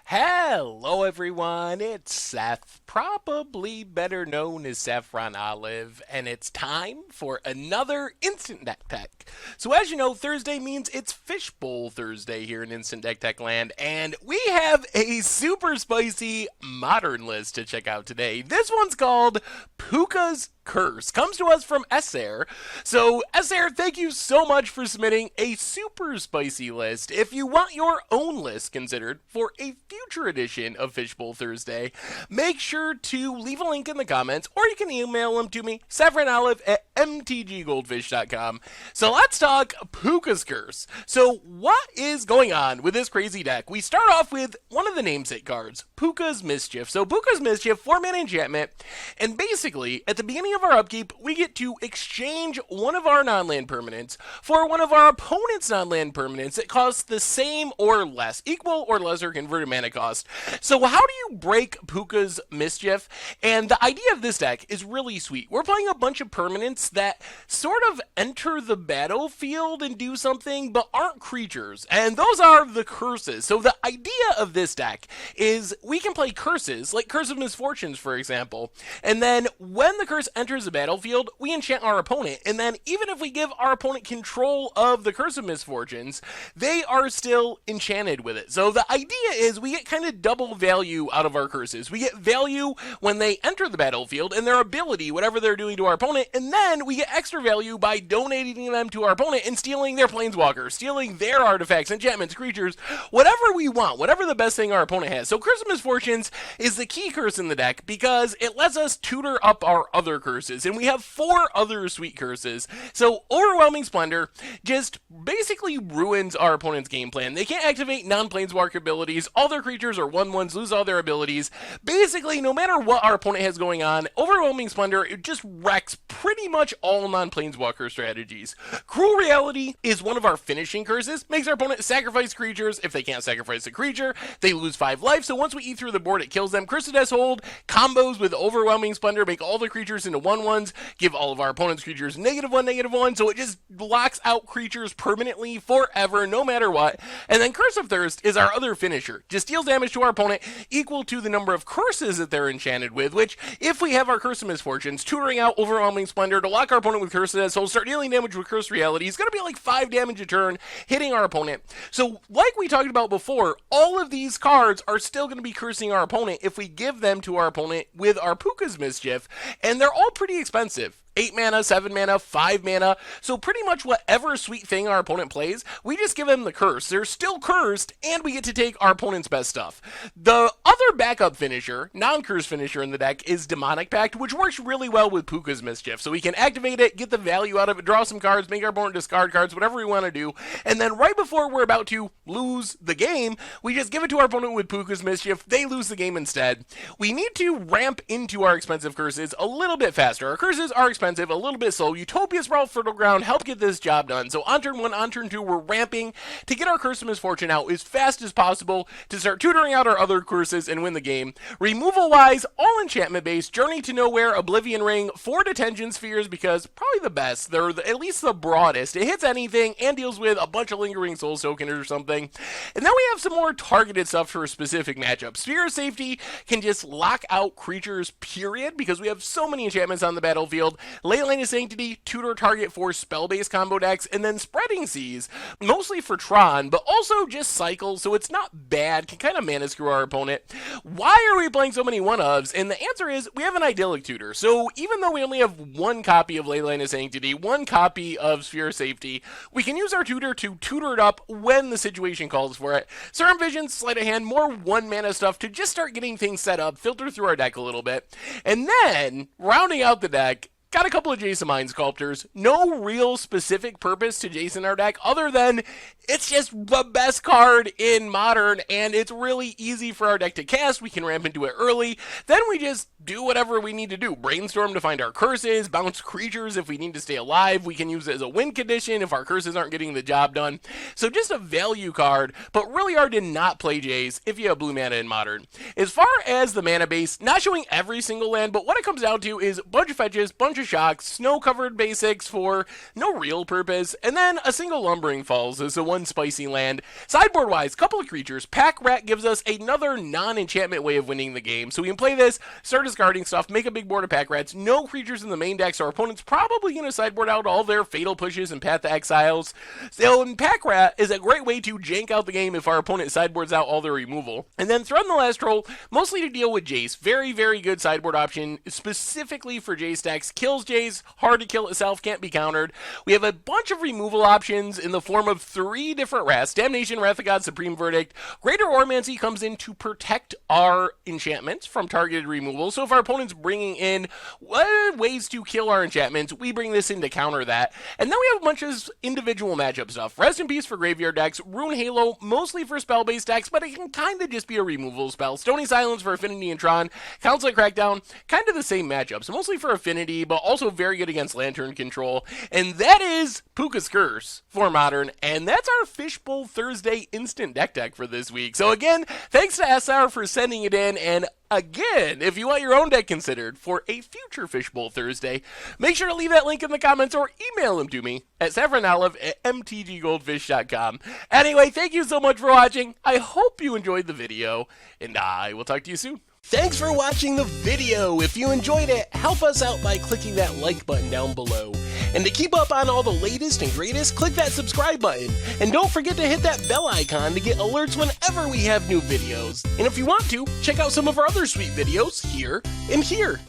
Hello, everyone. It's Seth, probably better known as Saffron Olive, and it's time for another Instant Deck Tech. So, as you know, Thursday means it's Fishbowl Thursday here in Instant Deck Tech Land, and we have a super spicy modern list to check out today. This one's called Puca's Curse. Comes to us from Esser. So, Esser, thank you so much for submitting a super spicy list. If you want your own list considered for a future edition of Fishbowl Thursday, make sure to leave a link in the comments, or you can email them to me, saffronolive@mtggoldfish.com. So let's talk Puca's Curse. So what is going on with this crazy deck? We start off with one of the namesake cards, Puca's Mischief. So Puca's Mischief, 4-mana enchantment, and basically, at the beginning of our upkeep, we get to exchange one of our non-land permanents for one of our opponent's non-land permanents that costs the same or less, equal or lesser converted mana cost. So how do you break Puca's Mischief? And the idea of this deck is really sweet. We're playing a bunch of permanents that sort of enter the battlefield and do something, but aren't creatures. And those are the curses. So the idea of this deck is we can play curses, like Curse of Misfortunes, for example. And then when the curse enters the battlefield, we enchant our opponent. And then even if we give our opponent control of the Curse of Misfortunes, they are still enchanted with it. So the idea is we get kind of double value out of our curses. We get value when they enter the battlefield and their ability, whatever they're doing to our opponent, and then we get extra value by donating them to our opponent and stealing their planeswalkers, stealing their artifacts, enchantments, creatures, whatever we want, whatever the best thing our opponent has. So Curse of Misfortunes is the key curse in the deck because it lets us tutor up our other curses, and we have 4 other sweet curses. So Overwhelming Splendor just basically ruins our opponent's game plan. They can't activate non-planeswalker abilities. All their creatures are 1/1s, lose all their abilities. Basically, no matter what our opponent has going on, Overwhelming Splendor, it just wrecks pretty much all non-planeswalker strategies. Cruel Reality is one of our finishing curses. Makes our opponent sacrifice creatures. If they can't sacrifice a creature, they lose 5 life. So once we eat through the board, it kills them. Curse of Death's Hold combos with Overwhelming Splendor, make all the creatures into 1/1s, give all of our opponent's creatures -1/-1, so it just locks out creatures permanently forever, no matter what. And then Curse of Thirst is our other finisher. Just deals damage to our opponent equal to the number of curses that they're enchanted with, which, if we have our Curse of Misfortunes, tutoring out Overwhelming Splendor to lock our opponent with Curse of Death's Hold, start dealing damage with Curse Reality, it's going to be like 5 damage a turn, hitting our opponent. So, like we talked about before, all of these cards are still going to be cursing our opponent if we give them to our opponent with our Puca's Mischief, and they're all pretty expensive. 8 mana, 7 mana, 5 mana. So pretty much whatever sweet thing our opponent plays, we just give them the curse. They're still cursed, and we get to take our opponent's best stuff. The other backup finisher, non-curse finisher in the deck, is Demonic Pact, which works really well with Puca's Mischief. So we can activate it, get the value out of it, draw some cards, make our opponent discard cards, whatever we want to do. And then right before we're about to lose the game, we just give it to our opponent with Puca's Mischief. They lose the game instead. We need to ramp into our expensive curses a little bit faster. Our curses are expensive, a little bit slow. Utopia, Sprawl, Fertile Ground help get this job done. So on turn 1, on turn 2, we're ramping to get our Curse of Misfortune out as fast as possible to start tutoring out our other curses and win the game. Removal-wise, all enchantment-based. Journey to Nowhere, Oblivion Ring, 4 Detention Spheres because probably the best. They're at least the broadest. It hits anything and deals with a bunch of Lingering Soul Tokens or something. And then we have some more targeted stuff for specific matchups. Sphere of Safety can just lock out creatures, period, because we have so many enchantments on the battlefield. Leyline of Sanctity, tutor target for spell-based combo decks, and then Spreading Seas, mostly for Tron, but also just cycles, so it's not bad, can kind of mana screw our opponent. Why are we playing so many one-ofs? And the answer is, we have an Idyllic Tutor. So even though we only have 1 copy of Leyline of Sanctity, 1 copy of Sphere of Safety, we can use our tutor to tutor it up when the situation calls for it. Serum Vision, Sleight of Hand, more 1-mana stuff to just start getting things set up, filter through our deck a little bit. And then, rounding out the deck, got a couple of Jason Mind Sculptors. No real specific purpose to Jason our deck other than it's just the best card in Modern, and it's really easy for our deck to cast. We can ramp into it early. Then we just do whatever we need to do. Brainstorm to find our curses, bounce creatures if we need to stay alive. We can use it as a win condition if our curses aren't getting the job done. So just a value card, but really hard to not play Jace if you have blue mana in Modern. As far as the mana base, not showing every single land, but what it comes down to is bunch of fetches, bunch of of shocks, snow-covered basics for no real purpose, and then a single lumbering falls as the one spicy land. Sideboard-wise, couple of creatures. Pack Rat gives us another non-enchantment way of winning the game. So we can play this, start discarding stuff, make a big board of Pack Rats. No creatures in the main deck, so our opponent's probably going to sideboard out all their Fatal Pushes and Path to Exiles. So Pack Rat is a great way to jank out the game if our opponent sideboards out all their removal. And then Thread the Last Troll, mostly to deal with Jace. Very, very good sideboard option, specifically for Jace decks. Kills Jace, hard to kill itself, can't be countered. We have a bunch of removal options in the form of 3 different Wraths. Damnation, Wrath of God, Supreme Verdict. Greater Ormancy comes in to protect our enchantments from targeted removal. So if our opponent's bringing in ways to kill our enchantments, we bring this in to counter that. And then we have a bunch of individual matchup stuff. Rest in Peace for graveyard decks. Rune Halo, mostly for spell-based decks, but it can kind of just be a removal spell. Stony Silence for Affinity and Tron. Council Crackdown, kind of the same matchups. Mostly for Affinity, but also very good against Lantern Control. And that is Puca's Curse for Modern, and that's our Fishbowl Thursday instant deck for this week. So again, thanks to SR for sending it in, and again, if you want your own deck considered for a future Fishbowl Thursday, make sure to leave that link in the comments or email them to me at saffronolive@mtggoldfish.com. Anyway, thank you so much for watching. I hope you enjoyed the video, and I will talk to you soon. Thanks for watching the video. If you enjoyed it, help us out by clicking that like button down below. And to keep up on all the latest and greatest, click that subscribe button. And don't forget to hit that bell icon to get alerts whenever we have new videos. And if you want to, check out some of our other sweet videos here and here.